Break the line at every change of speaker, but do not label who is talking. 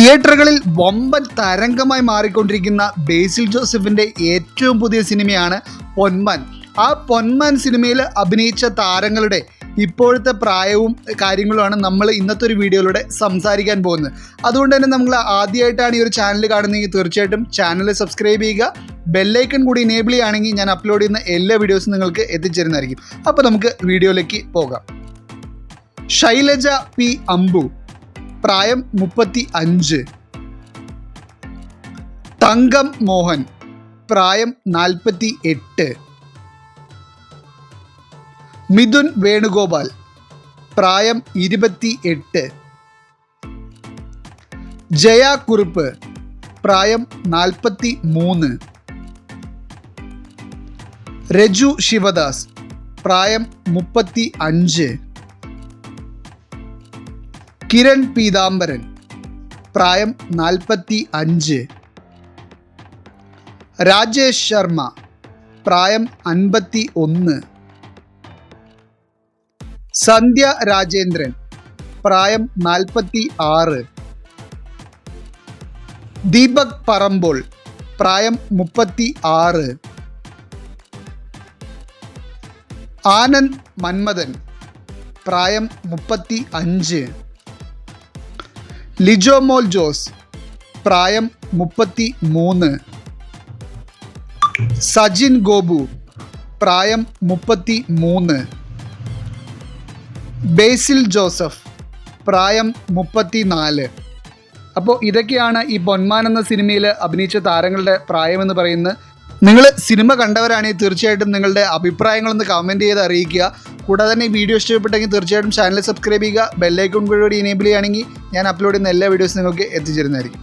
തിയേറ്ററുകളിൽ വമ്പൻ തരംഗമായി മാറിക്കൊണ്ടിരിക്കുന്ന ബേസിൽ ജോസഫിൻ്റെ ഏറ്റവും പുതിയ സിനിമയാണ് പൊന്മാൻ. ആ പൊന്മാൻ സിനിമയിൽ അഭിനയിച്ച താരങ്ങളുടെ ഇപ്പോഴത്തെ പ്രായവും കാര്യങ്ങളുമാണ് നമ്മൾ ഇന്നത്തെ ഒരു വീഡിയോയിലൂടെ സംസാരിക്കാൻ പോകുന്നത്. അതുകൊണ്ട് തന്നെ നമ്മൾ ആദ്യമായിട്ടാണ് ഈ ഒരു ചാനൽ കാണുന്നതെങ്കിൽ തീർച്ചയായിട്ടും ചാനൽ സബ്സ്ക്രൈബ് ചെയ്യുക. ബെല്ലൈക്കൺ കൂടി എനേബിൾ ചെയ്യുകയാണെങ്കിൽ ഞാൻ അപ്ലോഡ് ചെയ്യുന്ന എല്ലാ വീഡിയോസും നിങ്ങൾക്ക് എത്തിച്ചേരുന്നതായിരിക്കും. അപ്പോൾ നമുക്ക് വീഡിയോയിലേക്ക് പോകാം. ശൈലജ പി അമ്പു, പ്രായം 35. തങ്കം മോഹൻ, പ്രായം 48. മിഥുൻ വേണുഗോപാൽ, പ്രായം 28. ജയ കുറുപ്പ്, പ്രായം 43. രജു ശിവദാസ്, പ്രായം 35. കിരൺ പീതാംബരൻ, പ്രായം 45. രാജേഷ് ശർമ്മ, പ്രായം 51. സന്ധ്യ രാജേന്ദ്രൻ, പ്രായം 46. ദീപക് പറമ്പോൾ, പ്രായം 36. ആനന്ദ് മന്മഥൻ, പ്രായം 35. ലിജോ മോൾ ജോസ്, പ്രായം 33. സജിൻ ഗോപു, പ്രായം 33. ബേസിൽ ജോസഫ്, പ്രായം 34. അപ്പോൾ ഇതൊക്കെയാണ് ഈ പൊന്മാൻ എന്ന സിനിമയിൽ അഭിനയിച്ച താരങ്ങളുടെ പ്രായമെന്ന് പറയുന്നത്. നിങ്ങൾ സിനിമ കണ്ടവരാണെങ്കിൽ തീർച്ചയായിട്ടും നിങ്ങളുടെ അഭിപ്രായങ്ങളൊന്ന് കമൻറ്റ് ചെയ്ത് അറിയിക്കുക. കൂടാതെ തന്നെ ഈ വീഡിയോ ഇഷ്ടപ്പെട്ടെങ്കിൽ തീർച്ചയായിട്ടും ചാനൽ സബ്സ്ക്രൈബ് ചെയ്യുക. ബെല്ലൈക്കൺ കൂടി എനേബിൾ ചെയ്യുകയാണെങ്കിൽ ഞാൻ അപ്ലോഡ് ചെയ്യുന്ന എല്ലാ വീഡിയോസും നിങ്ങൾക്ക് എത്തിച്ചേരുന്നതായിരിക്കും.